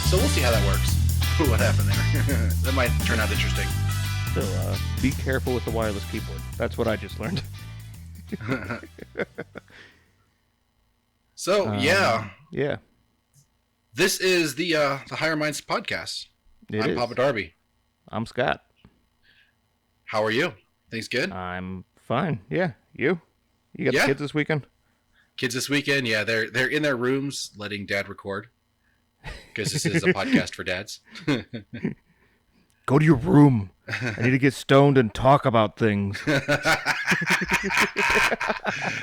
So we'll see how that works. What happened there? That might turn out interesting. So be careful with the wireless keyboard. That's what I just learned. So yeah. This is the Higher Minds podcast. I'm Papa Darby. I'm Scott. How are you? Things good? I'm fine. Yeah. You got the kids this weekend? Kids this weekend? Yeah, they're in their rooms letting Dad record because this is a podcast for dads. Go to your room. I need to get stoned and talk about things.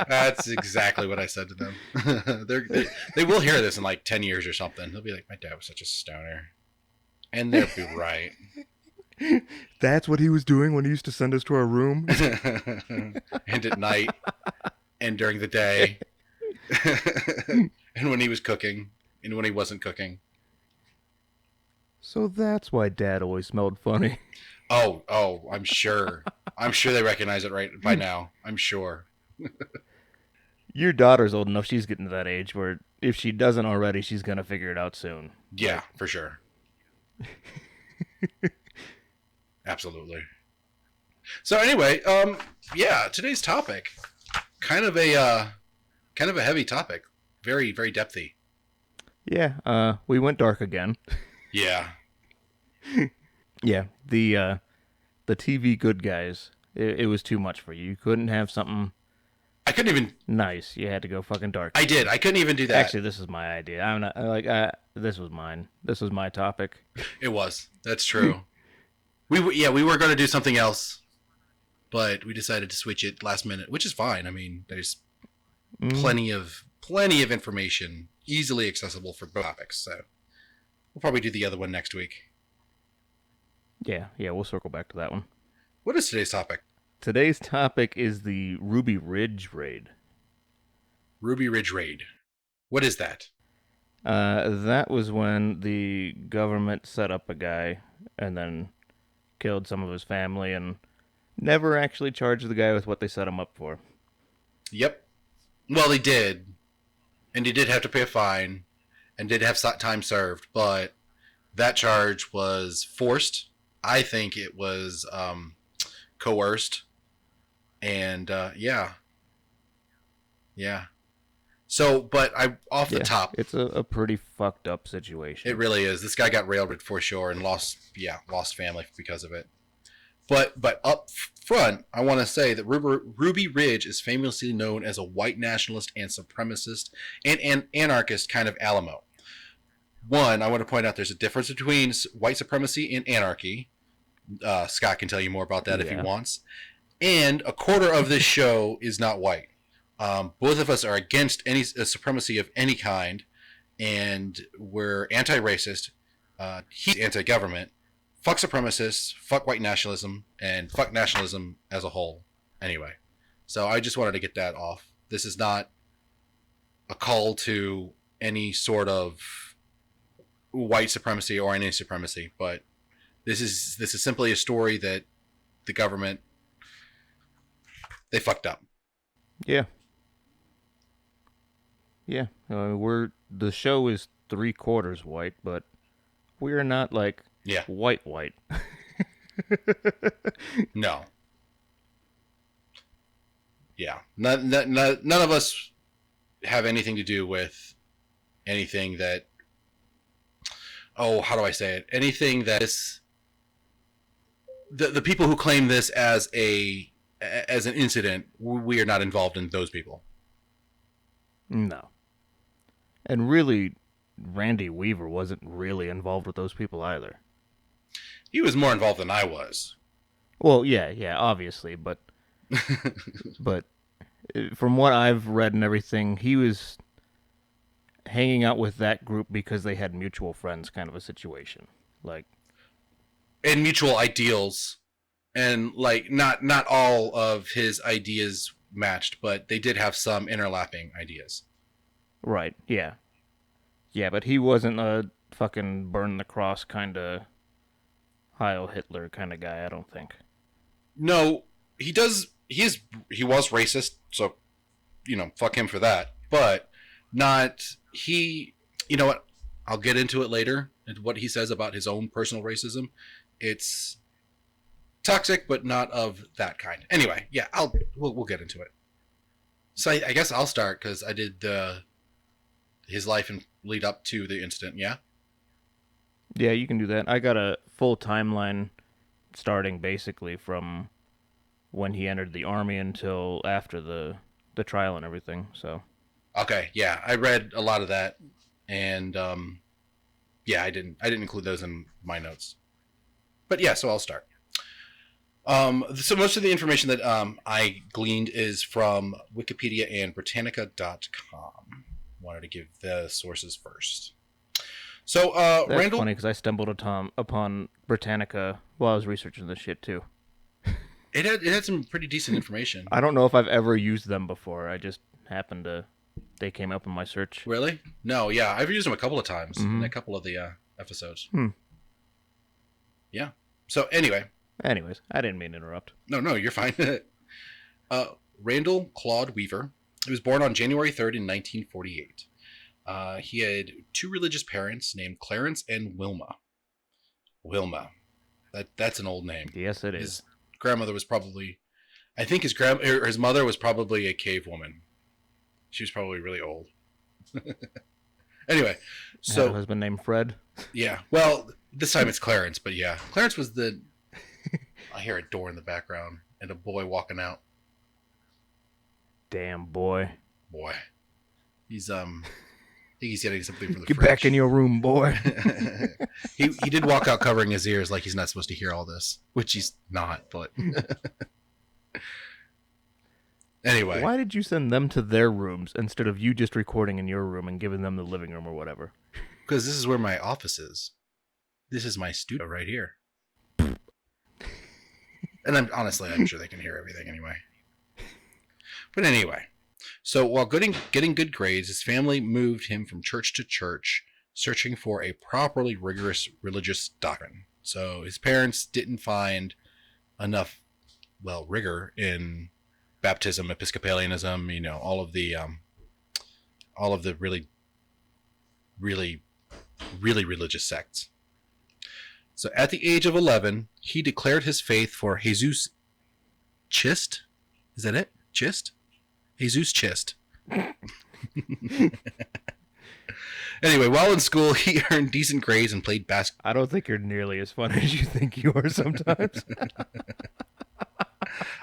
That's exactly what I said to them. They will hear this in like 10 years or something. They'll be like, my dad was such a stoner. And they'll be right. That's what he was doing when he used to send us to our room? And at night. And during the day. And when he was cooking. And when he wasn't cooking. So that's why Dad always smelled funny. Oh, I'm sure. I'm sure they recognize it right by now. I'm sure. Your daughter's old enough. She's getting to that age where if she doesn't already, she's going to figure it out soon. Yeah, for sure. Absolutely. So anyway, today's topic, kind of a heavy topic. Very, very depthy. Yeah, we went dark again. Yeah. Yeah, the TV good guys, it was too much for you. You couldn't have something I couldn't even nice. You had to go fucking dark. I did. I couldn't even do that. Actually, this is my idea. I'm not this was mine. This was my topic. It was. That's true. we were going to do something else, but we decided to switch it last minute, which is fine. I mean, there's plenty of information easily accessible for both topics, so we'll probably do the other one next week. Yeah, we'll circle back to that one. What is today's topic? Today's topic is the Ruby Ridge Raid. Ruby Ridge Raid. What is that? That was when the government set up a guy and then killed some of his family and never actually charged the guy with what they set him up for. Yep. Well, he did. And he did have to pay a fine and did have time served, but that charge was forced. I think it was coerced. And yeah. So, but off the top, it's a pretty fucked up situation. It really is. This guy got railroaded for sure and lost family because of it. But up front, I want to say that Ruby Ridge is famously known as a white nationalist and supremacist and anarchist kind of Alamo. One, I want to point out there's a difference between white supremacy and anarchy. Scott can tell you more about that if he wants. And a quarter of this show is not white. Both of us are against any supremacy of any kind, and we're anti-racist. He's anti-government. Fuck supremacists, fuck white nationalism, and fuck nationalism as a whole. Anyway, so I just wanted to get that off. This is not a call to any sort of white supremacy or any supremacy, but this is simply a story that the government, they fucked up. Yeah. The show is 3/4 white, but we're not like white. No. Yeah. None of us have anything to do with anything that, how do I say it? Anything that is, the people who claim this as an incident, we are not involved in those people. No. And really, Randy Weaver wasn't really involved with those people either. He was more involved than I was. Well, yeah, obviously, but but from what I've read and everything, he was hanging out with that group because they had mutual friends, kind of a situation, and mutual ideals, and not all of his ideas matched, but they did have some interlapping ideas. Right, yeah. Yeah, but he wasn't a fucking burn the cross kind of Heil Hitler kind of guy, I don't think. No, he was racist, so, fuck him for that. But you know what? I'll get into it later and what he says about his own personal racism. It's toxic, but not of that kind. Anyway, yeah, we'll get into it. So I guess I'll start because I did his life and lead up to the incident. Yeah. Yeah, you can do that. I got a full timeline starting basically from when he entered the army until after the trial and everything. So Okay. Yeah, I read a lot of that, and yeah, I didn't include those in my notes. But yeah, so I'll start. So most of the information that I gleaned is from Wikipedia and Britannica.com. Wanted to give the sources first. So that's Randall, funny because I stumbled upon Britannica while I was researching this shit too. it had some pretty decent information. I don't know if I've ever used them before. I just happened to. They came up in my search. Really? No, yeah, I've used them a couple of times Mhm. in a couple of the episodes. Hmm. Yeah. So anyway, Anyways, I didn't mean to interrupt. no, you're fine. Randall Claude Weaver. He was born on January 3rd in 1948. He had two religious parents named Clarence and Wilma. Wilma. That's an old name. Yes, it is. His grandmother was probably, I think his mother was probably a cave woman. She was probably really old. Anyway, Had so a husband named Fred. yeah. Well, this time it's Clarence, but yeah, Clarence was the. I hear a door in the background and a boy walking out. Damn boy. Boy, he's I think he's getting something from the Get fridge. back in your room, boy. he did walk out covering his ears like he's not supposed to hear all this, which he's not. But anyway, Why did you send them to their rooms instead of you just recording in your room and giving them the living room or whatever? because this is where my office is. This is my studio right here. And I'm sure they can hear everything anyway. But anyway, so while getting good grades, his family moved him from church to church, searching for a properly rigorous religious doctrine. So his parents didn't find enough, rigor in baptism, Episcopalianism, all of the really, really, really religious sects. So at the age of 11, he declared his faith for Jesus Chist. Is that it? Chist? Jesus Chist. Anyway, while in school, he earned decent grades and played basketball. I don't think you're nearly as funny as you think you are sometimes.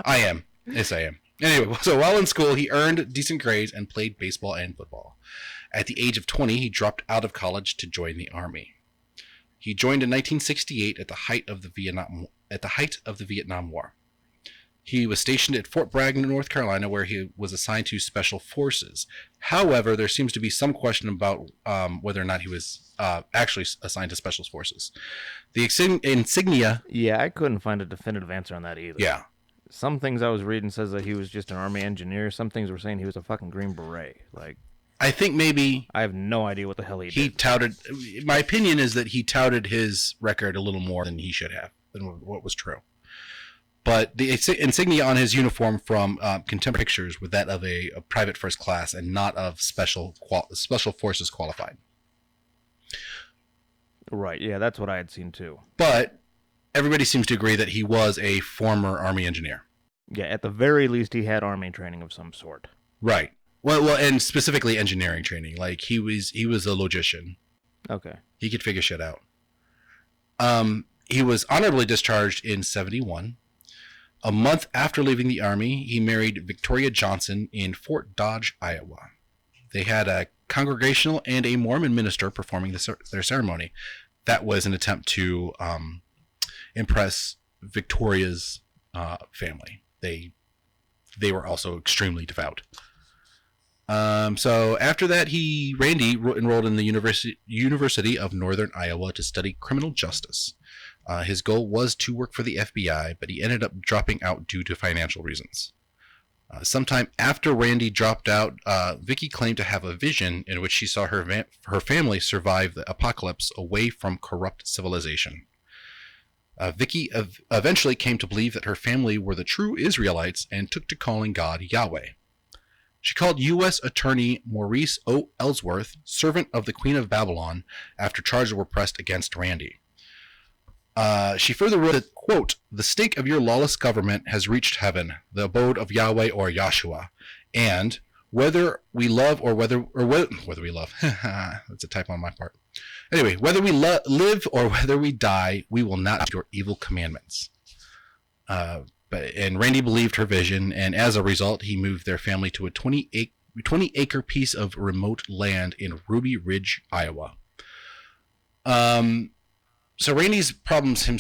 I am. Yes, I am. Anyway, so while in school, he earned decent grades and played baseball and football. At the age of 20, he dropped out of college to join the army. He joined in 1968 at the height of the Vietnam War. He was stationed at Fort Bragg, North Carolina, where he was assigned to Special Forces. However, there seems to be some question about whether or not he was actually assigned to Special Forces. The insignia... Yeah, I couldn't find a definitive answer on that either. Yeah. Some things I was reading says that he was just an army engineer. Some things were saying he was a fucking Green Beret. Like, I think maybe... I have no idea what the hell he did. touted... My opinion is that he touted his record a little more than he should have, than what was true. But the insignia on his uniform from contemporary pictures were that of a private first class and not of special forces qualified. Right, yeah, that's what I had seen too. But everybody seems to agree that he was a former Army engineer. Yeah, at the very least, he had Army training of some sort. Right. Well, and specifically engineering training. Like he was a logician. Okay. He could figure shit out. He was honorably discharged in 1971. A month after leaving the Army, he married Victoria Johnson in Fort Dodge, Iowa. They had a Congregational and a Mormon minister performing their ceremony. That was an attempt to impress Victoria's family. They were also extremely devout. So after that, Randy enrolled in the University of Northern Iowa to study criminal justice. His goal was to work for the FBI, but he ended up dropping out due to financial reasons. Sometime after Randy dropped out, Vicky claimed to have a vision in which she saw her family survive the apocalypse away from corrupt civilization. Vicky eventually came to believe that her family were the true Israelites and took to calling God Yahweh. She called U.S. Attorney Maurice O. Ellsworth servant of the Queen of Babylon after charges were pressed against Randy. She further wrote that, quote, "The stink of your lawless government has reached heaven, the abode of Yahweh or Yahshua, and whether we love or whether we love," that's a typo on my part. Anyway, whether we live or whether we die, we will not do your evil commandments. And Randy believed her vision, and as a result, he moved their family to a 20-acre piece of remote land in Ruby Ridge, Iowa. So Randy's problems with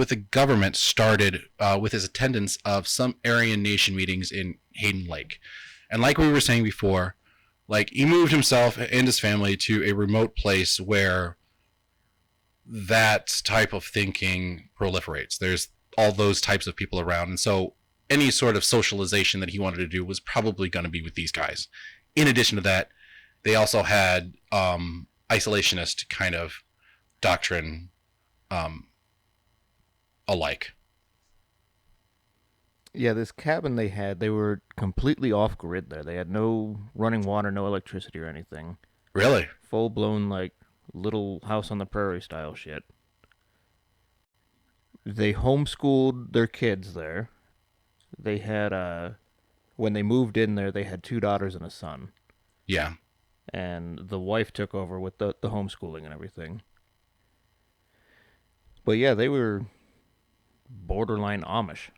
the government started with his attendance of some Aryan Nation meetings in Hayden Lake. And like we were saying before, like he moved himself and his family to a remote place where that type of thinking proliferates. There's all those types of people around. And so any sort of socialization that he wanted to do was probably going to be with these guys. In addition to that, they also had isolationist kind of doctrine alike. Yeah, this cabin they were completely off grid there. They had no running water, no electricity or anything. Really? Full blown, like, little house on the prairie style shit. They homeschooled their kids there. They had, when they moved in there, they had 2 daughters and a son. Yeah. And the wife took over with the homeschooling and everything. But yeah, they were borderline Amish.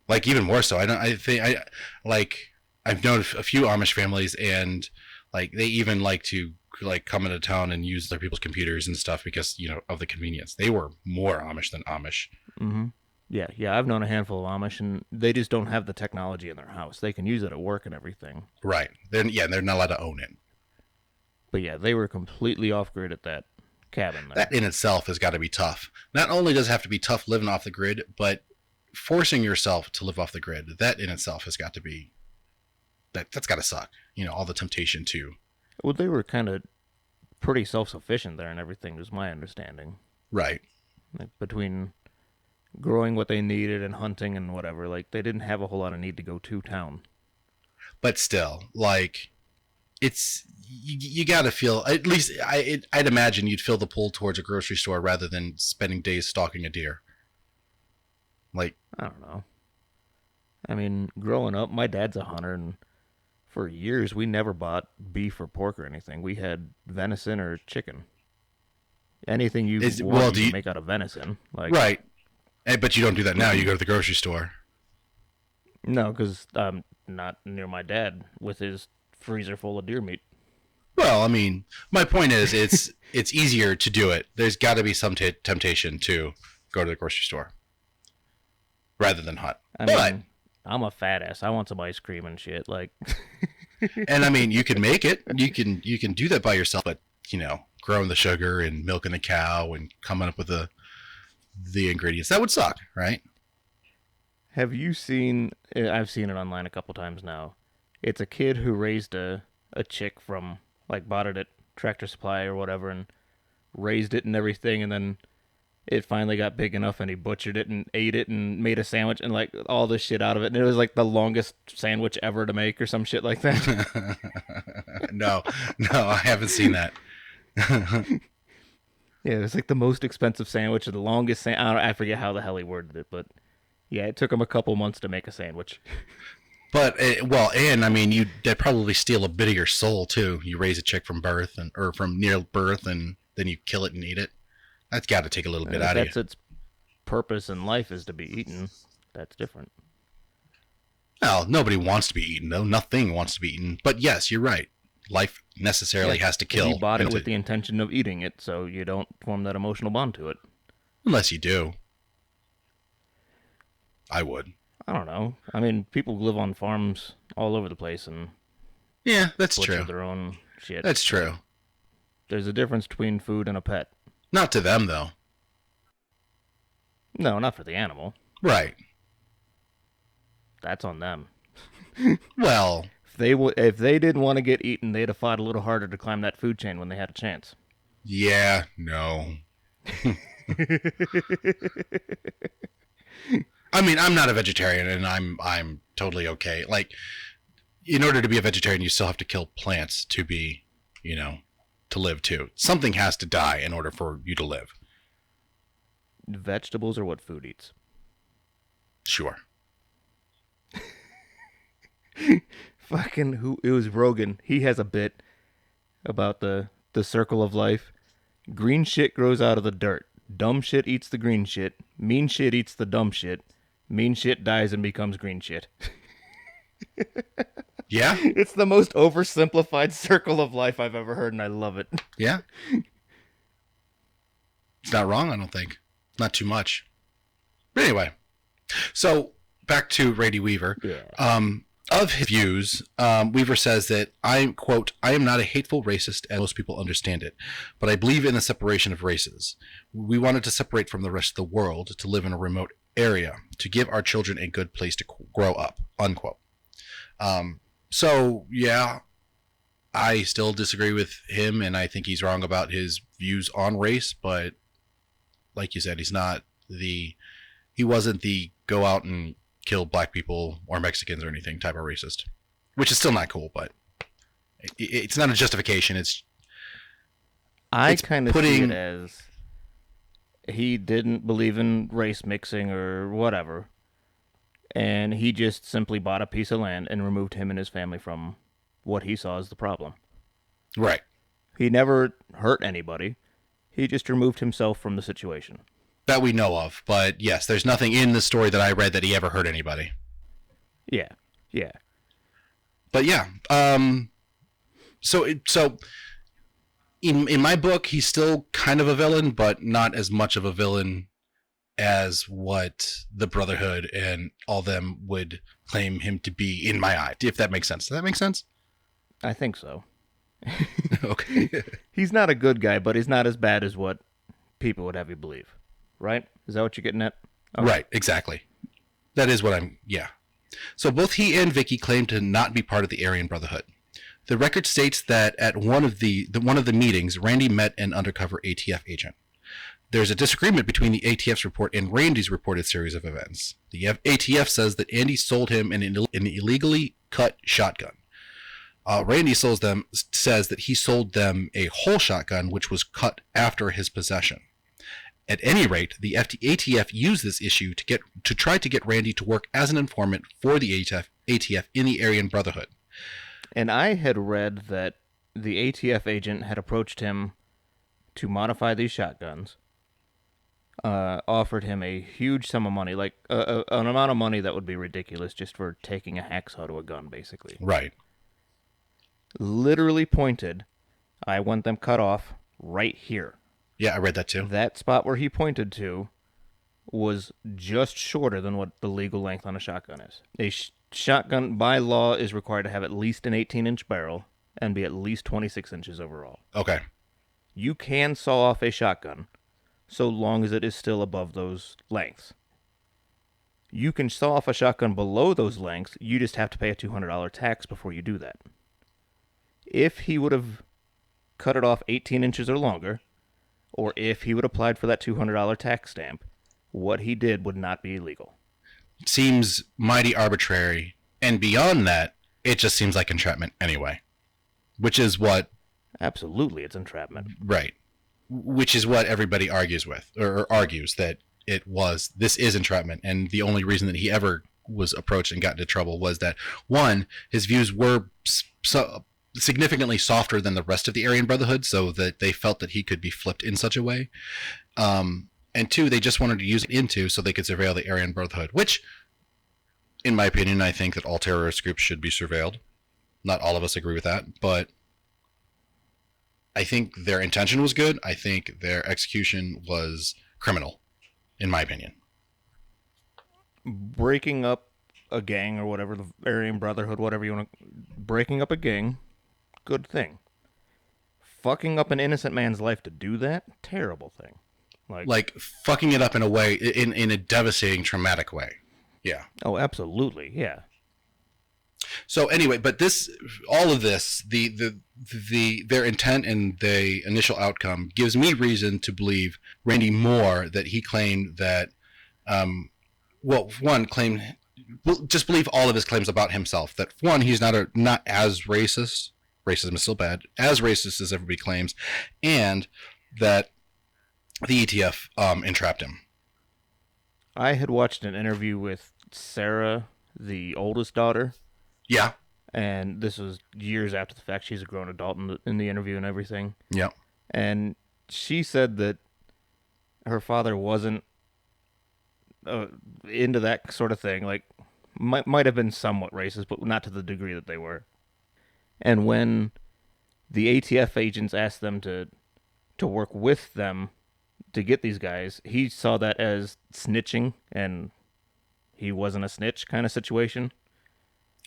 Like even more so. I've known a few Amish families, and like they even like to like come into town and use other people's computers and stuff because, you know, of the convenience. They were more Amish than Amish. Mm-hmm. Yeah, I've known a handful of Amish, and they just don't have the technology in their house. They can use it at work and everything. Right. They're not allowed to own it. But yeah, they were completely off grid at that cabin there. That in itself has got to be tough. Not only does it have to be tough living off the grid, but forcing yourself to live off the grid, that in itself has got to be, that's got to suck. You know, all the temptation too. Well, they were kind of pretty self-sufficient there and everything, was my understanding. Right. Like between growing what they needed and hunting and whatever, like they didn't have a whole lot of need to go to town. But still, like, it's you got to feel, at least I'd imagine you'd feel the pull towards a grocery store rather than spending days stalking a deer. Like, I don't know. I mean, growing up, my dad's a hunter, and for years we never bought beef or pork or anything. We had venison or chicken. Anything you want, you make out of venison. Like, right. But you don't do that now. You go to the grocery store. No, because I'm not near my dad with his freezer full of deer meat. Well, I mean, my point is, it's easier to do it. There's got to be some temptation to go to the grocery store rather than hunt. I mean, I'm a fat ass. I want some ice cream and shit. Like, and I mean, you can make it. You can do that by yourself. But you know, growing the sugar and milking the cow and coming up with the ingredients, that would suck, right? Have you seen? I've seen it online a couple times now. It's a kid who raised a chick from, like, bought it at Tractor Supply or whatever and raised it and everything, and then it finally got big enough and he butchered it and ate it and made a sandwich and, like, all this shit out of it. And it was, like, the longest sandwich ever to make or some shit like that. No, I haven't seen that. Yeah, it was, like, the most expensive sandwich or the longest I forget how the hell he worded it, but yeah, it took him a couple months to make a sandwich. But, well, and I mean, they'd probably steal a bit of your soul, too. You raise a chick from birth or from near birth, and then you kill it and eat it. That's got to take a little bit out of you. That's its purpose in life, is to be eaten. That's different. Well, nobody wants to be eaten, though. Nothing wants to be eaten. But yes, you're right. Life necessarily has to kill. You bought it with the intention of eating it, so you don't form that emotional bond to it. Unless you do. I would. I don't know. I mean, people live on farms all over the place and yeah, that's butcher true. Their own shit. That's true. There's a difference between food and a pet. Not to them, though. No, not for the animal. Right. That's on them. Well, if they didn't want to get eaten, they'd have fought a little harder to climb that food chain when they had a chance. Yeah, no. I mean, I'm not a vegetarian, and I'm totally okay. Like, in order to be a vegetarian, you still have to kill plants to be, to live too. Something has to die in order for you to live. Vegetables are what food eats. Sure. Fucking who? It was Rogan. He has a bit about the circle of life. Green shit grows out of the dirt. Dumb shit eats the green shit. Mean shit eats the dumb shit. Mean shit dies and becomes green shit. Yeah? It's the most oversimplified circle of life I've ever heard, and I love it. Yeah? It's not wrong, I don't think. Not too much. But anyway, so back to Randy Weaver. Yeah. Of his views, Weaver says that quote, I am not a hateful racist as most people understand it, but I believe in the separation of races. We wanted to separate from the rest of the world, to live in a remote area, to give our children a good place to grow up, unquote. So, yeah, I still disagree with him, and I think he's wrong about his views on race, but like you said, he wasn't the go out and kill black people or Mexicans or anything type of racist, which is still not cool, but it's not a justification. I kind of see it as he didn't believe in race mixing or whatever, and he just simply bought a piece of land and removed him and his family from what he saw as the problem. Right. He never hurt anybody. He just removed himself from the situation. That we know of, but yes, there's nothing in the story that I read that he ever hurt anybody. Yeah, yeah. But yeah, so in my book, he's still kind of a villain, but not as much of a villain as what the Brotherhood and all them would claim him to be in my eye, if that makes sense. Does that make sense? I think so. Okay. He's not a good guy, but he's not as bad as what people would have you believe. Right? Is that what you're getting at? Okay. Right, exactly. That is what yeah. So both he and Vicky claim to not be part of the Aryan Brotherhood. The record states that at one of the meetings, Randy met an undercover ATF agent. There's a disagreement between the ATF's report and Randy's reported series of events. The ATF says that Andy sold him an illegally cut shotgun. Randy says that he sold them a whole shotgun, which was cut after his possession. At any rate, the ATF used this issue to try to get Randy to work as an informant for the ATF in the Aryan Brotherhood. And I had read that the ATF agent had approached him to modify these shotguns, offered him a huge sum of money, like an amount of money that would be ridiculous just for taking a hacksaw to a gun, basically. Right. Literally pointed, I want them cut off right here. Yeah, I read that too. That spot where he pointed to was just shorter than what the legal length on a shotgun is. A shotgun, by law, is required to have at least an 18-inch barrel and be at least 26 inches overall. Okay. You can saw off a shotgun so long as it is still above those lengths. You can saw off a shotgun below those lengths, you just have to pay a $200 tax before you do that. If he would have cut it off 18 inches or longer, or if he would have applied for that $200 tax stamp, what he did would not be illegal. Seems mighty arbitrary. And beyond that, it just seems like entrapment anyway. Which is what... Absolutely, it's entrapment. Right. Which is what everybody argues with, or argues that this is entrapment. And the only reason that he ever was approached and got into trouble was that, one, his views were significantly softer than the rest of the Aryan Brotherhood, so that they felt that he could be flipped in such a way. And two, they just wanted to use it so they could surveil the Aryan Brotherhood, which, in my opinion, I think that all terrorist groups should be surveilled. Not all of us agree with that, but I think their intention was good. I think their execution was criminal, in my opinion. Breaking up a gang or whatever, the Aryan Brotherhood, whatever you want to... Breaking up a gang, good thing. Fucking up an innocent man's life to do that, terrible thing. Like fucking it up in a way, in a devastating, traumatic way. Yeah. Oh, absolutely, yeah. So anyway, but all of this, their intent and the initial outcome gives me reason to believe Randy more, that he claimed that well, one claim, just believe all of his claims about himself. That one, he's not as racist. Racism is still bad, as racist as everybody claims, and that the ETF entrapped him. I had watched an interview with Sarah, the oldest daughter. Yeah. And this was years after the fact. She's a grown adult in the interview and everything. Yeah. And she said that her father wasn't into that sort of thing. Like, might have been somewhat racist, but not to the degree that they were. And when the ATF agents asked them to work with them to get these guys, he saw that as snitching, and he wasn't a snitch kind of situation.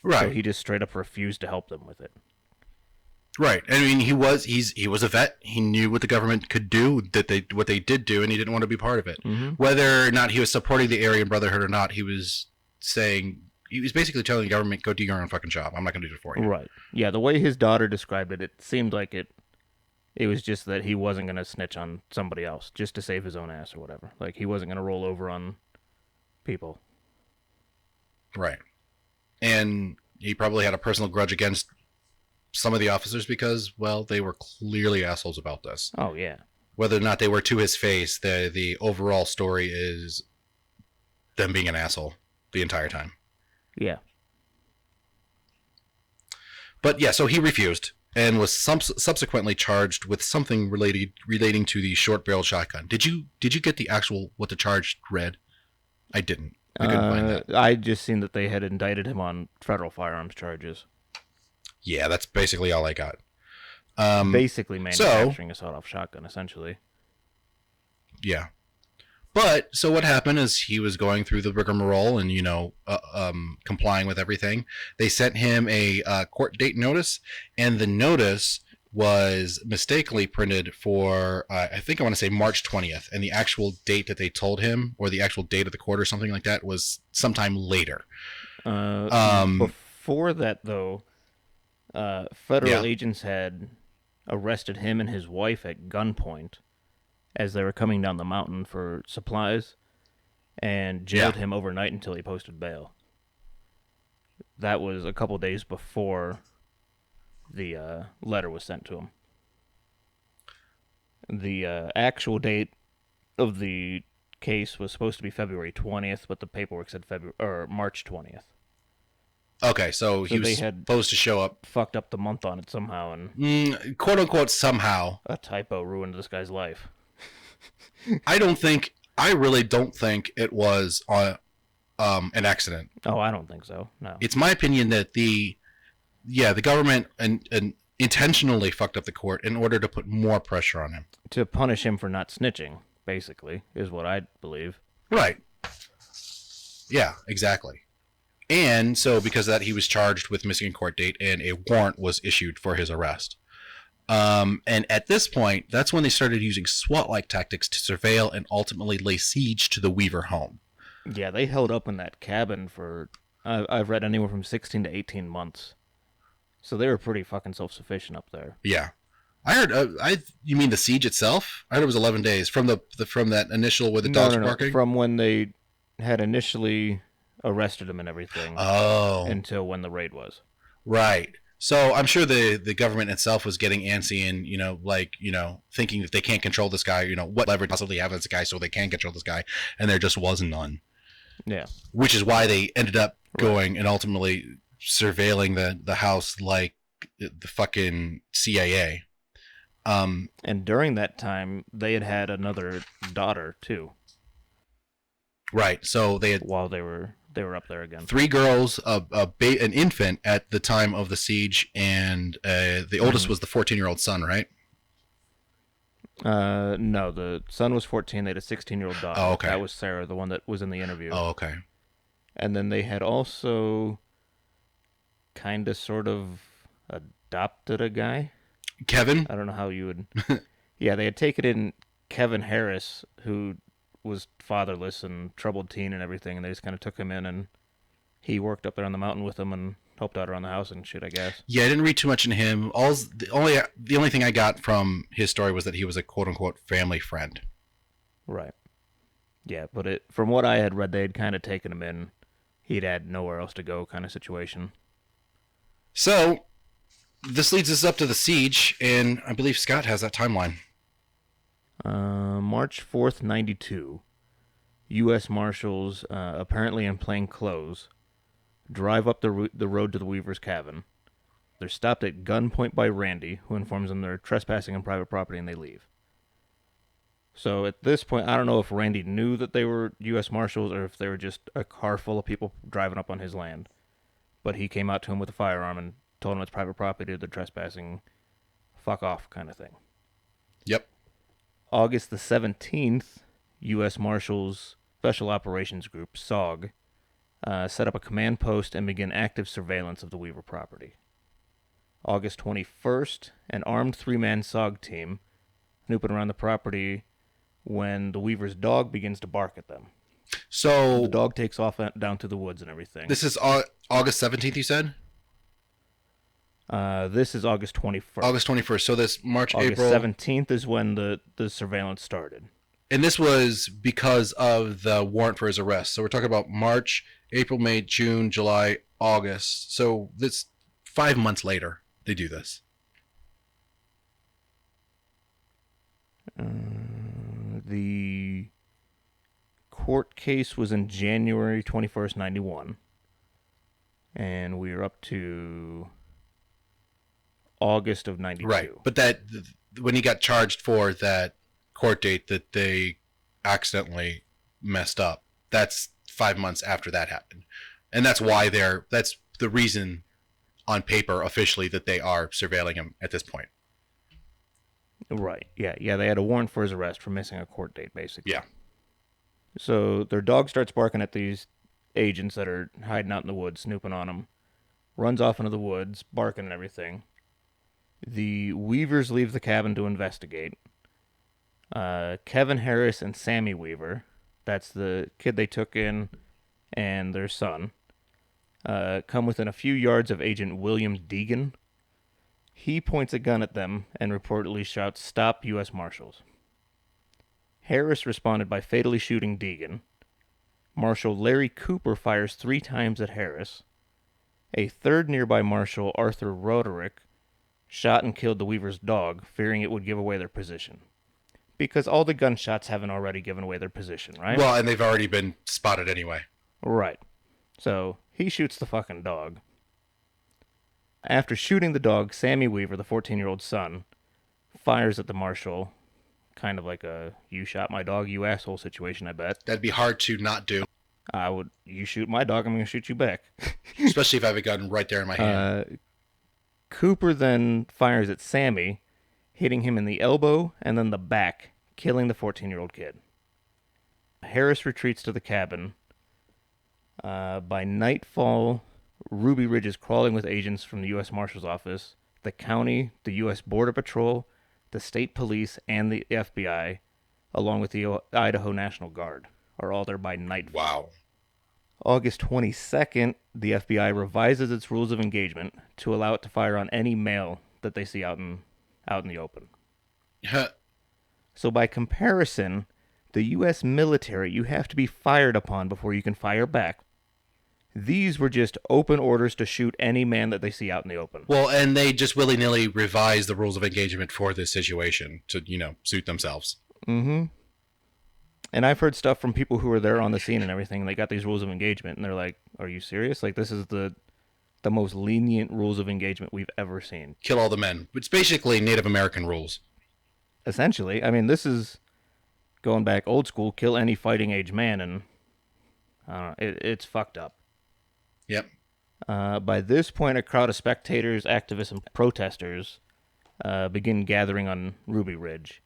Right. So he just straight up refused to help them with it. Right. I mean, he was a vet. He knew what the government could do, what they did do, and he didn't want to be part of it. Mm-hmm. Whether or not he was supporting the Aryan Brotherhood or not, he was basically telling the government, go do your own fucking job. I'm not going to do it for you. Right. Yeah, the way his daughter described it, it seemed like it was just that he wasn't going to snitch on somebody else just to save his own ass or whatever. Like, he wasn't going to roll over on people. Right. And he probably had a personal grudge against some of the officers because, well, they were clearly assholes about this. Oh, yeah. Whether or not they were to his face, the overall story is them being an asshole the entire time. Yeah. But yeah, so he refused and was subsequently charged with something relating to the short-barreled shotgun. Did you get the actual what the charge read? I didn't. I couldn't find that. I just seen that they had indicted him on federal firearms charges. Yeah, that's basically all I got. Basically manufacturing a sawed-off shotgun, essentially. Yeah. But, so what happened is he was going through the rigmarole and, complying with everything. They sent him a court date notice, and the notice was mistakenly printed for, I want to say March 20th, and the actual date that they told him, or the actual date of the court or something like that, was sometime later. Before that, though, federal agents had arrested him and his wife at gunpoint as they were coming down the mountain for supplies, and jailed him overnight until he posted bail. That was a couple days before the letter was sent to him. The actual date of the case was supposed to be February 20th, but the paperwork said March 20th. Okay, so he was supposed to show up. Fucked up the month on it somehow, and quote unquote somehow. A typo ruined this guy's life. I really don't think it was an accident. Oh, I don't think so. No. It's my opinion that the government and intentionally fucked up the court in order to put more pressure on him. To punish him for not snitching, basically, is what I believe. Right. Yeah, exactly. And so because of that, he was charged with missing a court date, and a warrant was issued for his arrest. And at this point, that's when they started using SWAT-like tactics to surveil and ultimately lay siege to the Weaver home. Yeah, they held up in that cabin for, I've read, anywhere from 16 to 18 months. So they were pretty fucking self-sufficient up there. Yeah. I heard, you mean the siege itself? I heard it was 11 days from from that initial where the dogs were barking? From when they had initially arrested him and everything. Oh. Until when the raid was. Right. So I'm sure the government itself was getting antsy and, thinking that they can't control this guy, what leverage possibly have this guy so they can control this guy. And there just was none. Yeah. Which is why they ended up going and ultimately surveilling the house like the fucking CIA. And during that time, they had another daughter, too. Right. So they had... While they were up there again. 3 girls, an infant at the time of the siege, and the oldest was the 14-year-old son, right? No, the son was 14. They had a 16-year-old daughter. Oh, okay. That was Sarah, the one that was in the interview. Oh, okay. And then they had also kind of sort of adopted a guy. Kevin? I don't know how you would... Yeah, they had taken in Kevin Harris, who was fatherless and troubled teen and everything, and they just kind of took him in, and he worked up there on the mountain with them and helped out around the house and shit, I guess. Yeah, I didn't read too much into him. The only thing I got from his story was that he was a quote-unquote family friend. Right. Yeah, but from what I had read, they had kind of taken him in. He'd had nowhere else to go, kind of situation. So this leads us up to the siege, and I believe Scott has that timeline. March 4th, 92. U.S. Marshals, apparently in plain clothes, drive up the road to the Weaver's cabin. They're stopped at gunpoint by Randy, who informs them they're trespassing on private property, and they leave. So at this point, I don't know if Randy knew that they were U.S. Marshals or if they were just a car full of people driving up on his land. But he came out to him with a firearm and told him it's private property, they're trespassing, fuck off kind of thing. Yep. August the 17th, U.S. Marshals Special Operations Group, SOG, set up a command post and begin active surveillance of the Weaver property. August 21st, an armed three-man SOG team snooping around the property when the Weaver's dog begins to bark at them. So the dog takes off down to the woods and everything. This is August 17th, you said? This is August 21st. August 21st. So this March, August April. 17th is when the surveillance started. And this was because of the warrant for his arrest. So we're talking about March, April, May, June, July, August. So this 5 months later, they do this. The court case was in January 21st, 91. And we are up to August of 92. Right. But that when he got charged for that court date that they accidentally messed up, that's 5 months after that happened. And that's why that's the reason on paper officially that they are surveilling him at this point. Right. Yeah, they had a warrant for his arrest for missing a court date, basically. Yeah. So their dog starts barking at these agents that are hiding out in the woods, snooping on them. Runs off into the woods, barking and everything. The Weavers leave the cabin to investigate. Kevin Harris and Sammy Weaver, that's the kid they took in, and their son, come within a few yards of Agent William Deegan. He points a gun at them and reportedly shouts, "Stop, U.S. Marshals." Harris responded by fatally shooting Deegan. Marshal Larry Cooper fires 3 times at Harris. A third nearby Marshal, Arthur Roderick, shot and killed the Weaver's dog, fearing it would give away their position. Because all the gunshots haven't already given away their position, right? Well, and they've already been spotted anyway. Right. So he shoots the fucking dog. After shooting the dog, Sammy Weaver, the 14-year-old son, fires at the Marshal, kind of like a "you shot my dog, you asshole" situation, I bet. That'd be hard to not do. You shoot my dog, I'm going to shoot you back. Especially if I have a gun right there in my hand. Cooper then fires at Sammy, hitting him in the elbow and then the back, killing the 14-year-old kid. Harris retreats to the cabin. By nightfall, Ruby Ridge is crawling with agents from the U.S. Marshal's Office, the county, the U.S. Border Patrol, the state police, and the FBI, along with the Idaho National Guard, are all there by nightfall. Wow. August 22nd, the FBI revises its rules of engagement to allow it to fire on any male that they see out in the open. So by comparison, the U.S. military, you have to be fired upon before you can fire back. These were just open orders to shoot any man that they see out in the open. Well, and they just willy-nilly revised the rules of engagement for this situation to, suit themselves. Mm-hmm. And I've heard stuff from people who were there on the scene and everything. And they got these rules of engagement, and they're like, "Are you serious? Like, this is the most lenient rules of engagement we've ever seen." Kill all the men. It's basically Native American rules. Essentially, I mean, this is going back old school. Kill any fighting age man, and I don't know, it's fucked up. Yep. By this point, a crowd of spectators, activists, and protesters begin gathering on Ruby Ridge.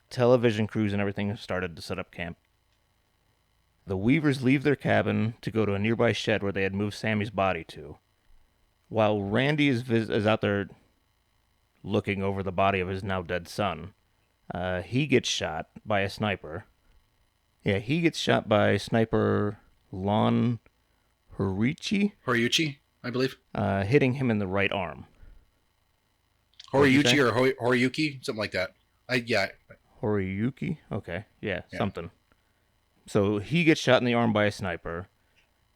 Television crews and everything have started to set up camp. The Weavers leave their cabin to go to a nearby shed where they had moved Sammy's body to. While Randy is out there looking over the body of his now dead son, he gets shot by a sniper. Yeah, he gets shot by sniper Lon Horiuchi, I believe. Hitting him in the right arm. Horiuchi or Horiyuki, something like that. Yeah. Horiyuki? Okay, yeah, something. So he gets shot in the arm by a sniper.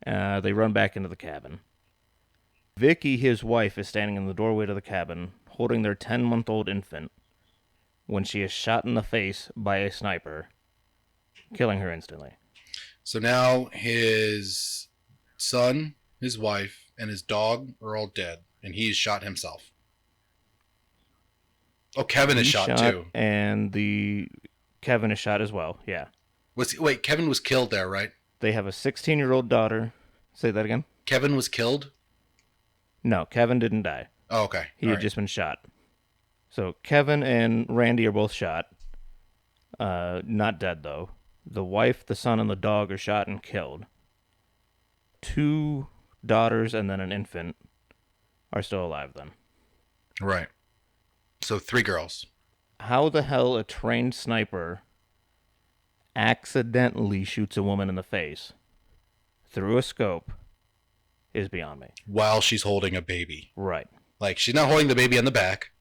They run back into the cabin. Vicky, his wife, is standing in the doorway to the cabin, holding their 10-month-old infant, when she is shot in the face by a sniper, killing her instantly. So now his son, his wife, and his dog are all dead, and he's shot himself. Oh, Kevin is shot too. And Kevin is shot as well. Yeah. Wait, Kevin was killed there, right? They have a 16-year-old daughter. Say that again. Kevin was killed? No, Kevin didn't die. Oh, okay. He had just been shot. So Kevin and Randy are both shot. Not dead, though. The wife, the son, and the dog are shot and killed. 2 daughters and then an infant are still alive then. Right. So 3 girls. How the hell a trained sniper accidentally shoots a woman in the face through a scope is beyond me. While she's holding a baby. Right. Like, she's not holding the baby on the back.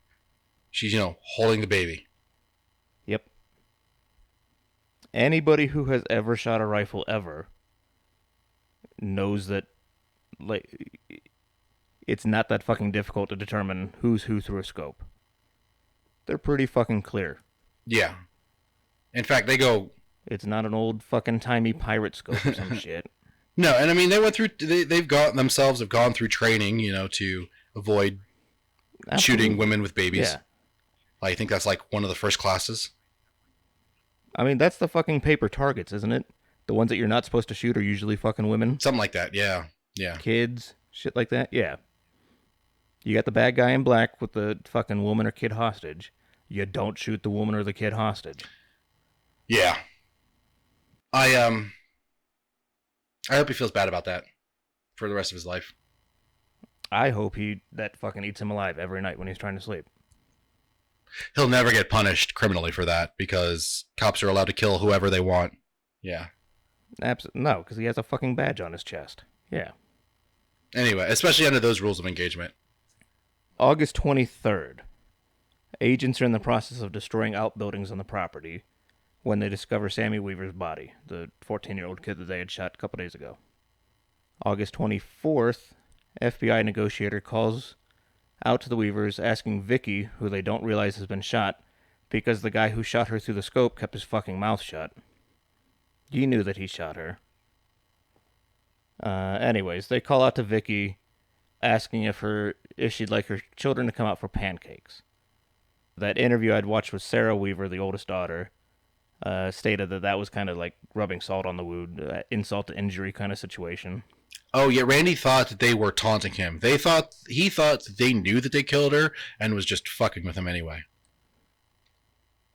She's, holding the baby. Yep. Anybody who has ever shot a rifle ever knows that, like, it's not that fucking difficult to determine who's who through a scope. They're pretty fucking clear. Yeah. In fact, they go... It's not an old fucking timey pirate scope or some shit. No, and I mean, they went through... They've gone through training, to avoid shooting women with babies. Yeah. I think that's like one of the first classes. I mean, that's the fucking paper targets, isn't it? The ones that you're not supposed to shoot are usually fucking women. Something like that, yeah. Yeah. Kids, shit like that, yeah. You got the bad guy in black with the fucking woman or kid hostage. You don't shoot the woman or the kid hostage. Yeah. I hope he feels bad about that for the rest of his life. I hope that fucking eats him alive every night when he's trying to sleep. He'll never get punished criminally for that because cops are allowed to kill whoever they want. Yeah. No, because he has a fucking badge on his chest. Yeah. Anyway, especially under those rules of engagement. August 23rd. Agents are in the process of destroying outbuildings on the property when they discover Sammy Weaver's body, the 14-year-old kid that they had shot a couple days ago. August 24th, FBI negotiator calls out to the Weavers asking Vicky, who they don't realize has been shot, because the guy who shot her through the scope kept his fucking mouth shut. You knew that he shot her. Anyways, they call out to Vicky asking if she'd like her children to come out for pancakes. That interview I'd watched with Sarah Weaver, the oldest daughter, stated that was kind of like rubbing salt on the wound, insult to injury kind of situation. Oh yeah, Randy thought that they were taunting him. He thought that they knew that they killed her and was just fucking with him anyway.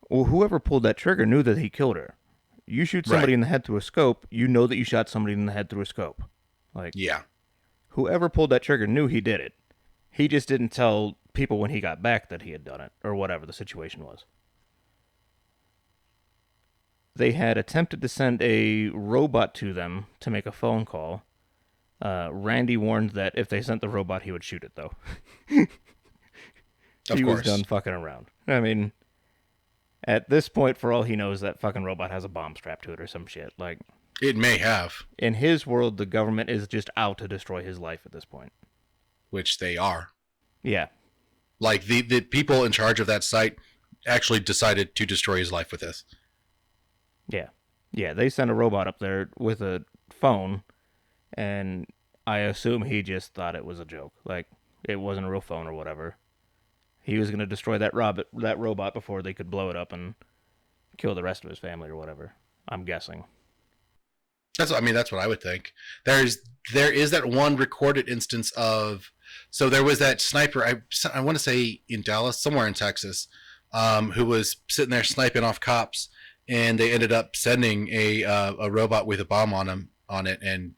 Well, whoever pulled that trigger knew that he killed her. You shoot somebody in the head through a scope, you know that you shot somebody in the head through a scope. Like, yeah. Whoever pulled that trigger knew he did it. He just didn't tell people when he got back that he had done it, or whatever the situation was. They had attempted to send a robot to them to make a phone call. Randy warned that if they sent the robot, he would shoot it, though. He was done fucking around. I mean, at this point, for all he knows, that fucking robot has a bomb strapped to it or some shit. Like, it may have. In his world, the government is just out to destroy his life at this point. Which they are. Yeah. Like, the people in charge of that site actually decided to destroy his life with this. Yeah. Yeah, they sent a robot up there with a phone, and I assume he just thought it was a joke. Like, it wasn't a real phone or whatever. He was going to destroy that robot before they could blow it up and kill the rest of his family or whatever. I'm guessing. That's what I would think. There is that one recorded instance of... So there was that sniper, I want to say in Dallas, somewhere in Texas, who was sitting there sniping off cops, and they ended up sending a robot with a bomb on it and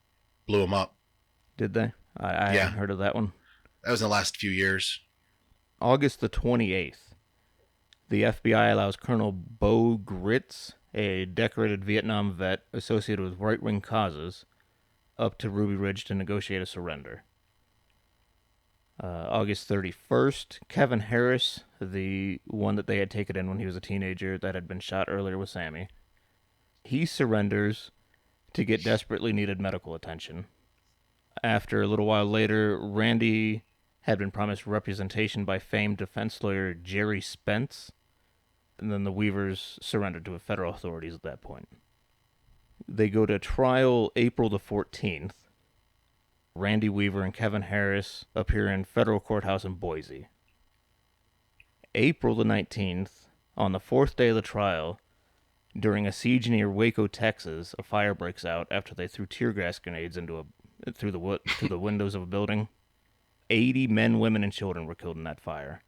blew him up. Did they? I haven't heard of that one. That was in the last few years. August the 28th, the FBI allows Colonel Bo Gritz, a decorated Vietnam vet associated with right-wing causes, up to Ruby Ridge to negotiate a surrender. August 31st, Kevin Harris, the one that they had taken in when he was a teenager that had been shot earlier with Sammy, he surrenders to get desperately needed medical attention. After a little while later, Randy had been promised representation by famed defense lawyer Jerry Spence, and then the Weavers surrendered to federal authorities at that point. They go to trial April the 14th. Randy Weaver and Kevin Harris appear in federal courthouse in Boise. April the 19th, on the fourth day of the trial, during a siege near Waco, Texas, a fire breaks out after they threw tear gas grenades through the windows of a building. 80 men, women, and children were killed in that fire.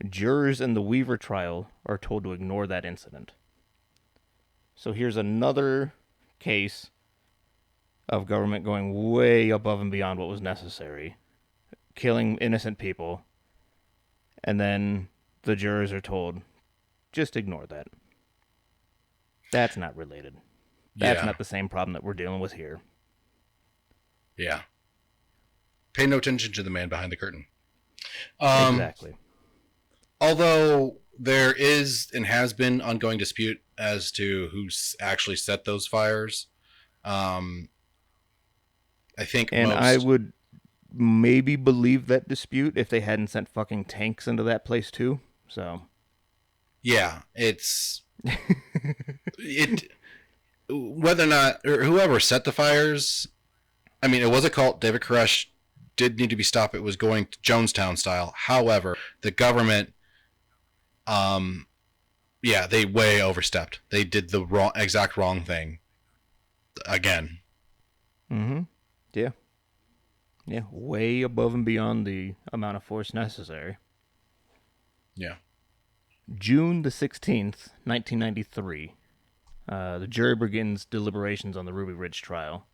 Jurors in the Weaver trial are told to ignore that incident. So here's another case of government going way above and beyond what was necessary, killing innocent people, and then the jurors are told, just ignore that. That's not related. That's not the same problem that we're dealing with here. Yeah. Pay no attention to the man behind the curtain. Exactly. Although there is and has been ongoing dispute as to who actually set those fires. I think I would maybe believe that dispute if they hadn't sent fucking tanks into that place too. So yeah, whether or not, or whoever set the fires, I mean, it was a cult. David Koresh did need to be stopped. It was going to Jonestown style. However, the government, they way overstepped. They did the exact wrong thing again. Mm-hmm. Yeah. Yeah, way above and beyond the amount of force necessary. Yeah. June the 16th, 1993. The jury begins deliberations on the Ruby Ridge trial.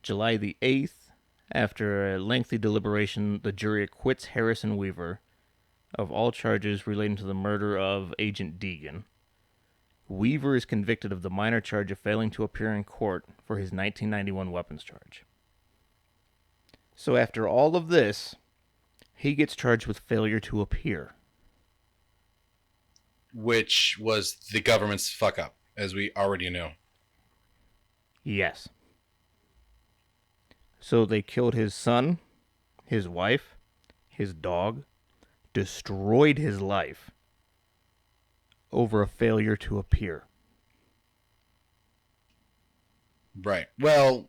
July the 8th, after a lengthy deliberation, the jury acquits Harrison Weaver of all charges relating to the murder of Agent Deegan. Weaver is convicted of the minor charge of failing to appear in court for his 1991 weapons charge. So after all of this, he gets charged with failure to appear. Which was the government's fuck up, as we already knew. Yes. So they killed his son, his wife, his dog, destroyed his life over a failure to appear. Right. Well,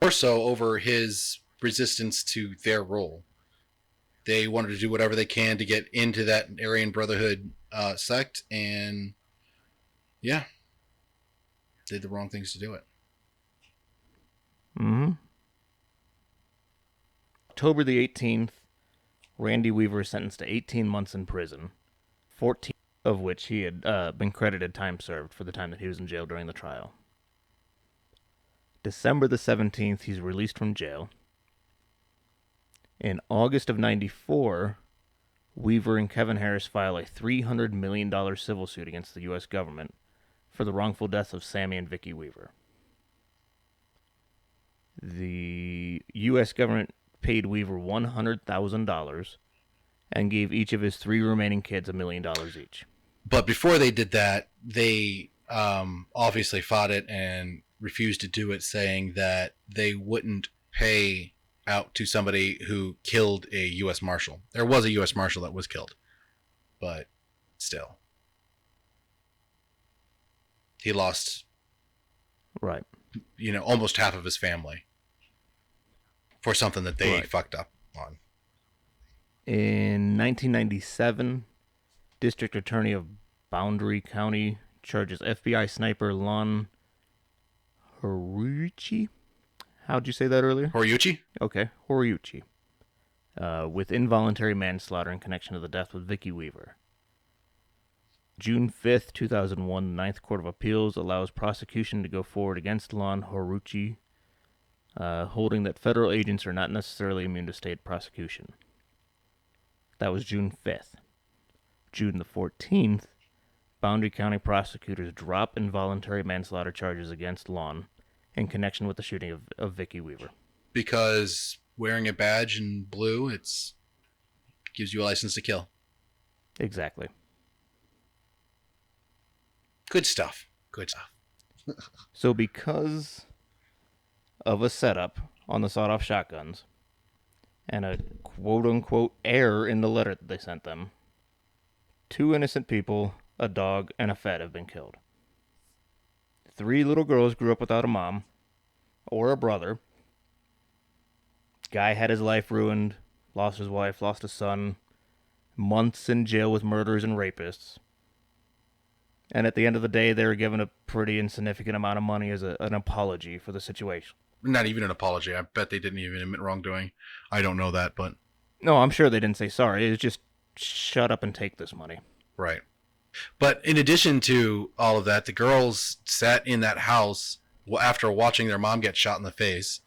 more so over his resistance to their role. They wanted to do whatever they can to get into that Aryan Brotherhood sect, and yeah, did the wrong things to do it. Mm-hmm. October the 18th, Randy Weaver is sentenced to 18 months in prison, 14 of which he had been credited time served for the time that he was in jail during the trial. December the 17th, he's released from jail. In August of 94, Weaver and Kevin Harris file a $300 million civil suit against the U.S. government for the wrongful deaths of Sammy and Vicky Weaver. The U.S. government paid Weaver $100,000 and gave each of his 3 remaining kids $1 million each. But before they did that, they obviously fought it and refused to do it, saying that they wouldn't pay out to somebody who killed a U.S. Marshal. There was a U.S. Marshal that was killed, but still. He lost, right, almost half of his family for something that they fucked up on. In 1997, District Attorney of Boundary County charges FBI sniper Lon Horiuchi. How'd you say that earlier? Horiuchi? Okay, Horiuchi. With involuntary manslaughter in connection to the death of Vicky Weaver. June 5th, 2001, the Ninth Court of Appeals allows prosecution to go forward against Lon Horiuchi, holding that federal agents are not necessarily immune to state prosecution. That was June 5th. June the 14th, Boundary County prosecutors drop involuntary manslaughter charges against Lon in connection with the shooting of Vicky Weaver. Because wearing a badge in blue, gives you a license to kill. Exactly. Good stuff. Good stuff. So because of a setup on the sawed-off shotguns and a quote-unquote error in the letter that they sent them, 2 innocent people, a dog, and a Fed have been killed. 3 little girls grew up without a mom or a brother. Guy had his life ruined, lost his wife, lost his son, months in jail with murderers and rapists. And at the end of the day, they were given a pretty insignificant amount of money as an apology for the situation. Not even an apology. I bet they didn't even admit wrongdoing. I don't know that, but No, I'm sure they didn't say sorry. It was just shut up and take this money. right. But in addition to all of that, the girls sat in that house after watching their mom get shot in the face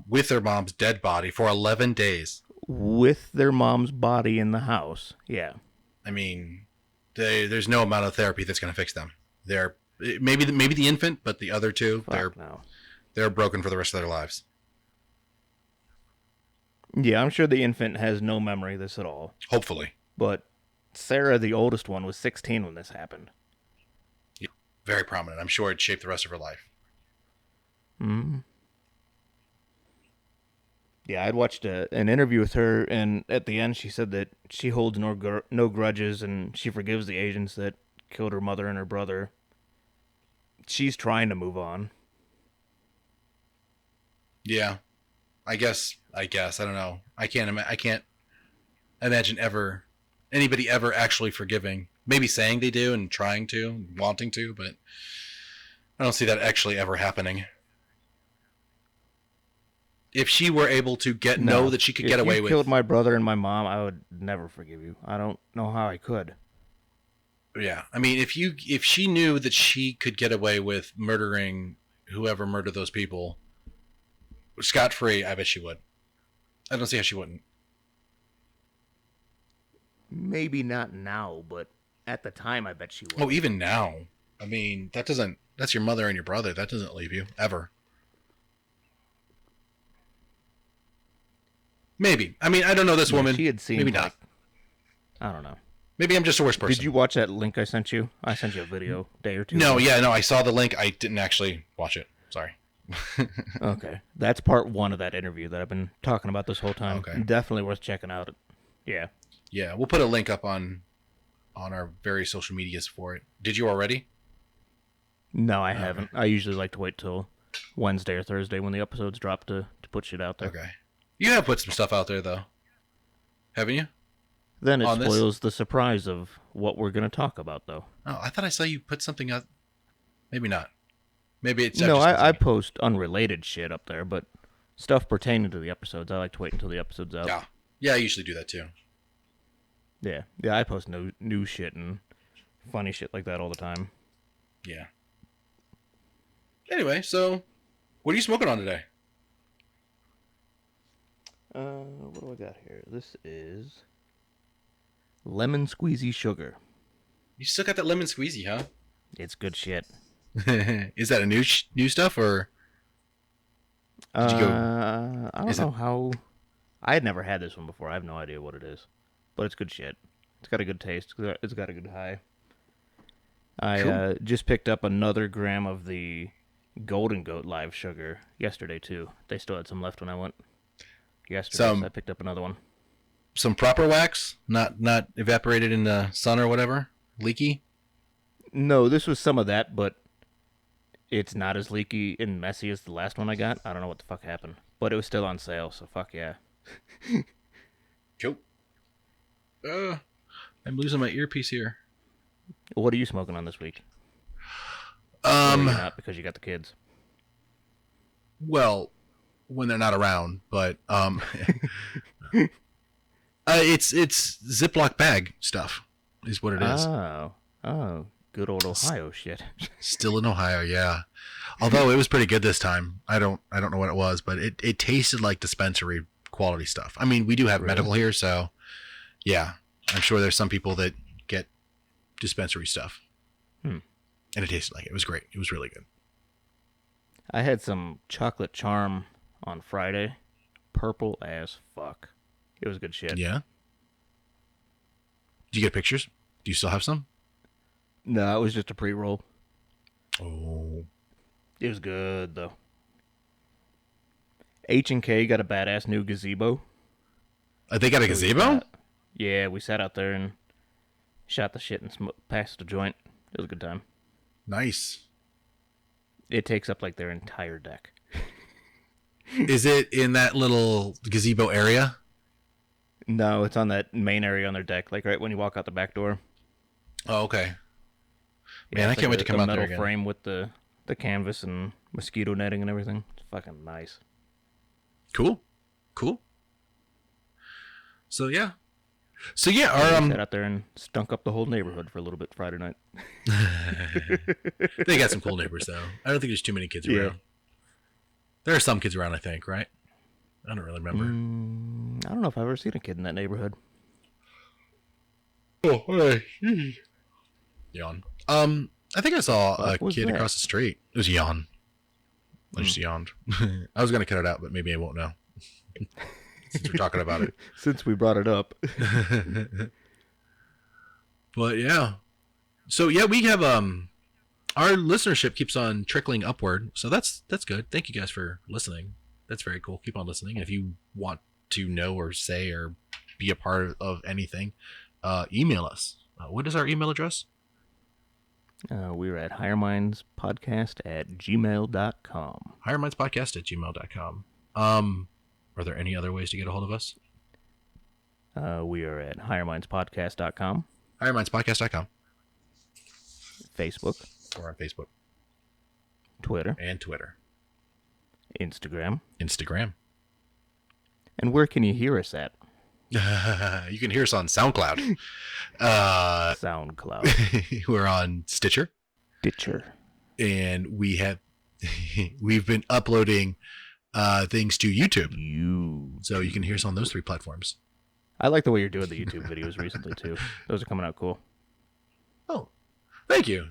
with their mom's dead body for 11 days. With their mom's body in the house. Yeah. I mean, there's no amount of therapy that's going to fix them. They're maybe the infant, but the other two, they're broken for the rest of their lives. Yeah, I'm sure the infant has no memory of this at all. Hopefully. But Sarah, the oldest one, was 16 when this happened. Yeah, very prominent. I'm sure it shaped the rest of her life. Hmm. Yeah, I'd watched an interview with her, and at the end she said that she holds no grudges, and she forgives the agents that killed her mother and her brother. She's trying to move on. Yeah, I guess. I don't know. I can't imagine anybody ever actually forgiving. Maybe saying they do and trying to, wanting to, but I don't see that actually ever happening. If she were able to know that she could get away with... If you killed my brother and my mom, I would never forgive you. I don't know how I could. Yeah, I mean, if she knew that she could get away with murdering whoever murdered those people scot-free, I bet she would. I don't see how she wouldn't. Maybe not now, but at the time, I bet she would. Oh, even now. I mean, that's your mother and your brother. That doesn't leave you, ever. Maybe. I mean, I don't know this woman. She had seen, maybe not. I don't know. Maybe I'm just a worse person. Did you watch that link I sent you? I sent you a video a day or two ago. No, I saw the link. I didn't actually watch it. Sorry. Okay. That's part 1 of that interview that I've been talking about this whole time. Okay. Definitely worth checking out. Yeah. Yeah, we'll put a link up on our various social medias for it. Did you already? No, I haven't. I usually like to wait till Wednesday or Thursday when the episodes drop to put shit out there. Okay. You have put some stuff out there, though. Haven't you? Then it spoils the surprise of what we're going to talk about, though. Oh, I thought I saw you put something out. Maybe not. Maybe it's... No, I post unrelated shit up there, but stuff pertaining to the episodes, I like to wait until the episode's out. Yeah, I usually do that, too. Yeah, I post new shit and funny shit like that all the time. Yeah. Anyway, so what are you smoking on today? What do I got here? This is lemon squeezy sugar. You still got that lemon squeezy, huh? It's good shit. Is that a new stuff, or did you go? I don't know how. I had never had this one before. I have no idea what it is, but it's good shit. It's got a good taste. It's got a good high. I just picked up another gram of the Golden Goat Live Sugar yesterday too. They still had some left when I went yesterday, so I picked up another one. Some proper wax, not evaporated in the sun or whatever. Leaky? No, this was some of that, but it's not as leaky and messy as the last one I got. I don't know what the fuck happened, but it was still on sale, so fuck yeah. Cool. I'm losing my earpiece here. What are you smoking on this week? Not because you got the kids. Well, when they're not around, but it's Ziploc bag stuff is what it is. Oh, good old Ohio shit. Still in Ohio, yeah. Although it was pretty good this time. I don't know what it was, but it tasted like dispensary quality stuff. I mean, we do have medical here, so yeah, I'm sure there's some people that get dispensary stuff. And it tasted like it. It was great. It was really good. I had some chocolate charm on Friday. Purple as fuck. It was good shit. Yeah? Did you get pictures? Do you still have some? No, it was just a pre-roll. Oh, It was good though. H&K got a badass new gazebo. they got a So gazebo? we sat out there and shot the shit and passed the joint. It was a good time. Nice. It takes up like their entire deck. Is it in that little gazebo area? No, it's on that main area on their deck, like right when you walk out the back door. Oh, okay. Yeah, Man, I it's can't like wait to come a out there metal again. frame with the canvas and mosquito netting and everything. It's fucking nice. Cool. Cool. So yeah. Yeah, our we sat out there and stunk up the whole neighborhood for a little bit Friday night. they got some cool neighbors though. I don't think there's too many kids around. There are some kids around, I think, right? I don't really remember. I don't know if I've ever seen a kid in that neighborhood. Oh, hey. Yawn. I think I saw a was kid that? across the street. It was yawn. I just yawned. I was gonna cut it out, but maybe I won't now. Since we're talking about it. Since we brought it up. But yeah. So yeah, we have our listenership keeps on trickling upward. So that's good. Thank you guys for listening. That's very cool. Keep on listening. And if you want to know or say or be a part of anything, email us. What is our email address? We're at highermindspodcast@gmail.com. highermindspodcast@gmail.com. Are there any other ways to get a hold of us? We are at highermindspodcast.com. highermindspodcast.com. Facebook. We're on Facebook. Twitter. And Twitter. Instagram. And where can you hear us at? You can hear us on SoundCloud. SoundCloud. We're on Stitcher. And we've been uploading things to YouTube. So you can hear us on those 3 platforms. I like the way you're doing the YouTube videos recently too. Those are coming out cool. Oh, thank you.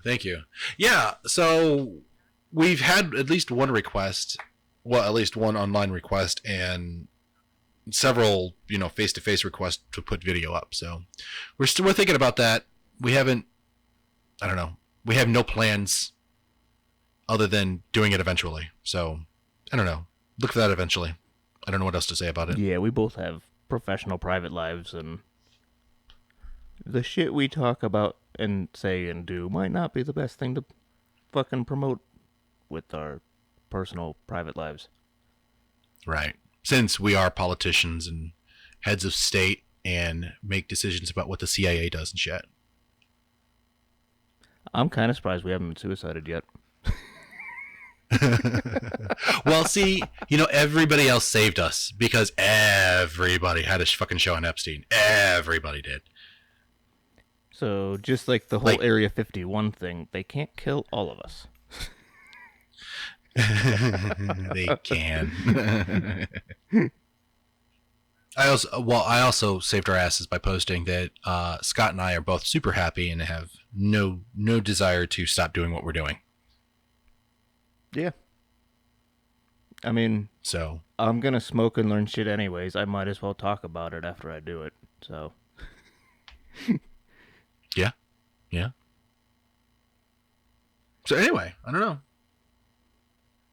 Yeah, so we've had at least one request, well, at least one online request, and several, face-to-face requests to put video up. So we're thinking about that. We have no plans other than doing it eventually. So I don't know. Look for that eventually. I don't know what else to say about it. Yeah, we both have professional private lives, and the shit we talk about and say and do might not be the best thing to fucking promote with our personal private lives. Right. Since we are politicians and heads of state and make decisions about what the CIA does and shit. I'm kind of surprised we haven't been suicided yet. Well, see, everybody else saved us because everybody had a fucking show on Epstein. Everybody did. So just like the whole Area 51 thing, they can't kill all of us. They can. I also saved our asses by posting that Scott and I are both super happy and have no desire to stop doing what we're doing. Yeah. I mean, so I'm going to smoke and learn shit anyways. I might as well talk about it after I do it. So. Yeah. So anyway, I don't know.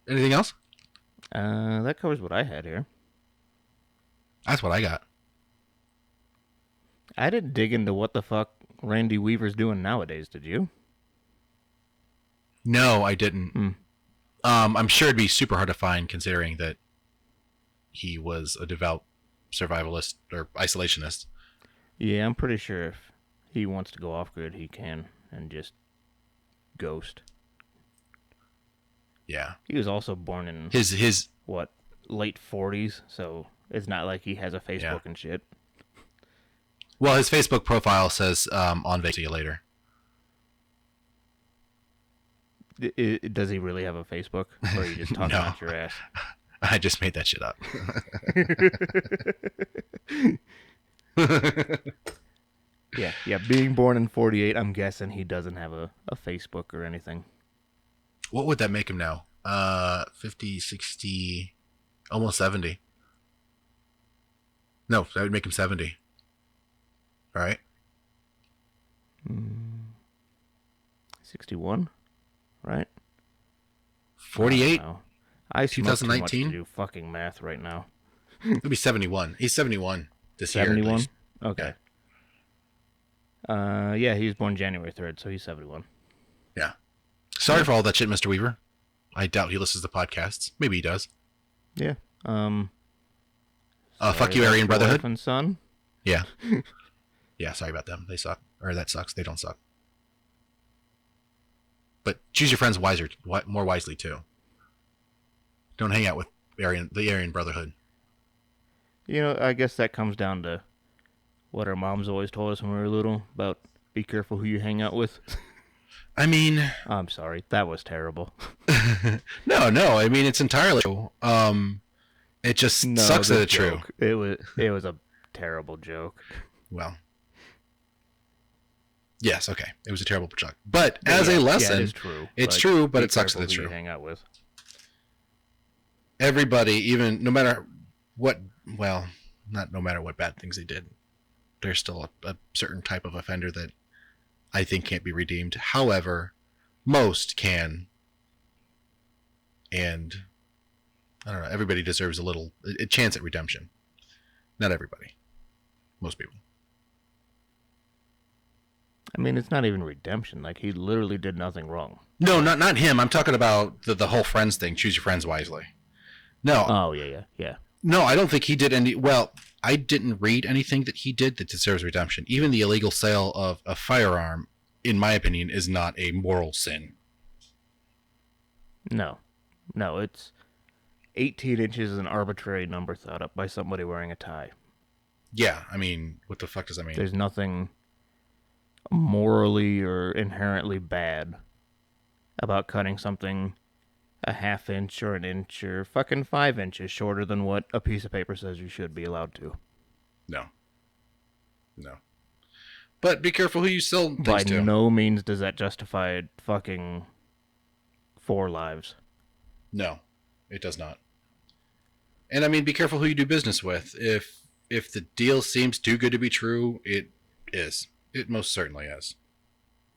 Anything else? That covers what I had here. That's what I got. I didn't dig into what the fuck Randy Weaver's doing nowadays, did you? No, I didn't. I'm sure it'd be super hard to find considering that he was a devout survivalist or isolationist. Yeah, I'm pretty sure if he wants to go off grid, he can and just ghost. Yeah. He was also born in his late 40s, so it's not like he has a Facebook and shit. Well, his Facebook profile says on vac, see you later. Does he really have a Facebook? Or are you just talking out your ass? I just made that shit up. Yeah. Being born in 48, I'm guessing he doesn't have a Facebook or anything. What would that make him now? 50, 60, almost 70. No, that would make him 70. All right. 61, right? 48? I smoke too much to 2019? do fucking math right now. It'll be 71. He's 71 this year. 71? 71? Okay. Yeah, he was born January 3rd, so he's 71. Yeah. Sorry for all that shit, Mr. Weaver. I doubt he listens to podcasts. Maybe he does. Yeah. Fuck you, Aryan Brotherhood. Wife and son. Yeah. Yeah, sorry about them. They suck. Or that sucks. They don't suck. But choose your friends more wisely, too. Don't hang out with the Aryan Brotherhood. You know, I guess that comes down to what our moms always told us when we were little about be careful who you hang out with. I mean... I'm sorry. That was terrible. No. I mean, it's entirely true. It just sucks that it's true. It was a terrible joke. Well... Yes, okay. It was a terrible joke. But as a lesson... it is true. It's true, but it sucks that it's true. You hang out with. Everybody, even no matter what... Well, not no matter what bad things they did. There's still a certain type of offender that I think can't be redeemed. However, most can. And I don't know, everybody deserves a chance at redemption. Not everybody. Most people. I mean, it's not even redemption. Like, he literally did nothing wrong. No, not him. I'm talking about the whole friends thing. Choose your friends wisely. No. Oh, yeah. No, I don't think he did any... Well, I didn't read anything that he did that deserves redemption. Even the illegal sale of a firearm, in my opinion, is not a moral sin. No, it's 18 inches is an arbitrary number thought up by somebody wearing a tie. Yeah, I mean, what the fuck does that mean? There's nothing morally or inherently bad about cutting something a half inch or an inch or fucking 5 inches shorter than what a piece of paper says you should be allowed to. No. But be careful who you sell things to. By no means does that justify fucking 4 lives. No, it does not. And I mean, be careful who you do business with. If the deal seems too good to be true, it is. It most certainly is.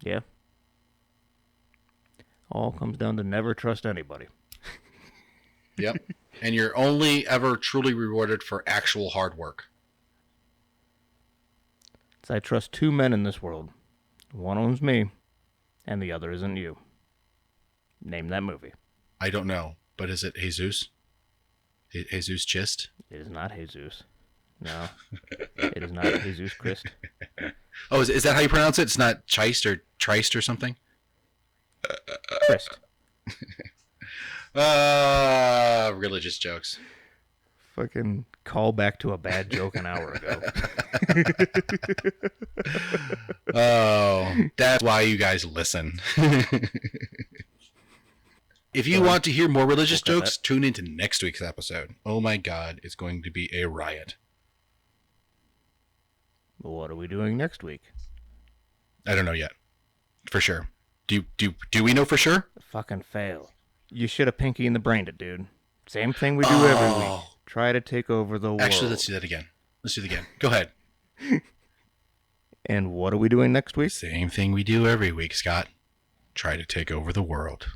Yeah. All comes down to never trust anybody. Yep. And you're only ever truly rewarded for actual hard work. So I trust 2 men in this world. One owns me, and the other isn't you. Name that movie. I don't know, but is it Jesus? Jesus Chist? It is not Jesus. No. It is not Jesus Christ. Oh, is that how you pronounce it? It's not Chist or Trist or something? Christ. Religious jokes. Fucking call back to a bad joke an hour ago. Oh, that's why you guys listen. If you want to hear more religious jokes, tune into next week's episode. Oh my god, it's going to be a riot. What are we doing next week? I don't know yet. For sure. Do we know for sure? Fucking fail. You should have Pinky in the Brained it, dude. Same thing we do every week. Try to take over the world. Actually, let's do that again. Go ahead. And what are we doing next week? Same thing we do every week, Scott. Try to take over the world.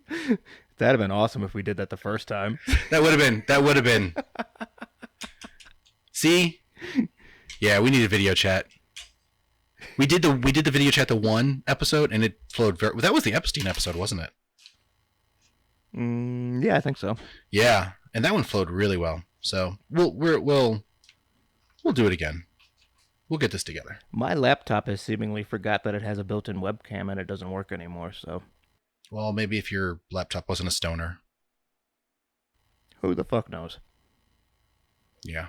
That'd have been awesome if we did that the first time. That would have been. See? Yeah, we need a video chat. We did the video chat the one episode, and it flowed very... That was the Epstein episode, wasn't it? Yeah, I think so. Yeah, and that one flowed really well. So we'll do it again. We'll get this together. My laptop has seemingly forgot that it has a built-in webcam and it doesn't work anymore. So, well, maybe if your laptop wasn't a stoner. Who the fuck knows? Yeah,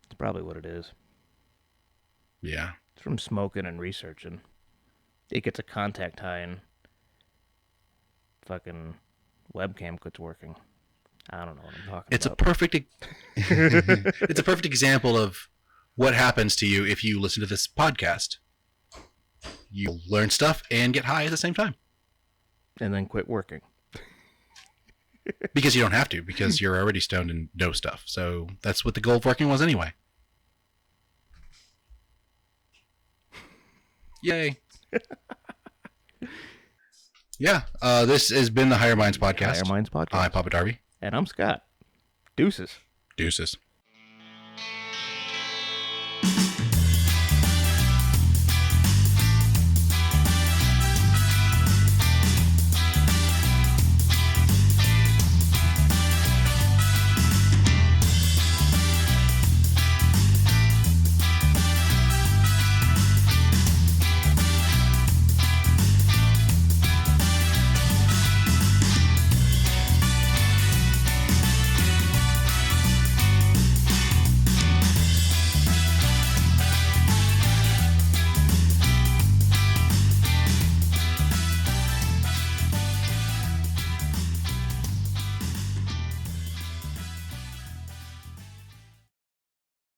it's probably what it is. Yeah, it's from smoking and researching. It gets a contact high and fucking webcam quits working. I don't know what I'm talking it's about. It's a perfect example of what happens to you if you listen to this podcast. You learn stuff and get high at the same time. And then quit working. Because you don't have to, because you're already stoned and know stuff. So that's what the goal of working was anyway. Yay. Yeah. This has been the Higher Minds podcast. Higher Minds Podcast. I'm Papa Darby. And I'm Scott. Deuces. Deuces.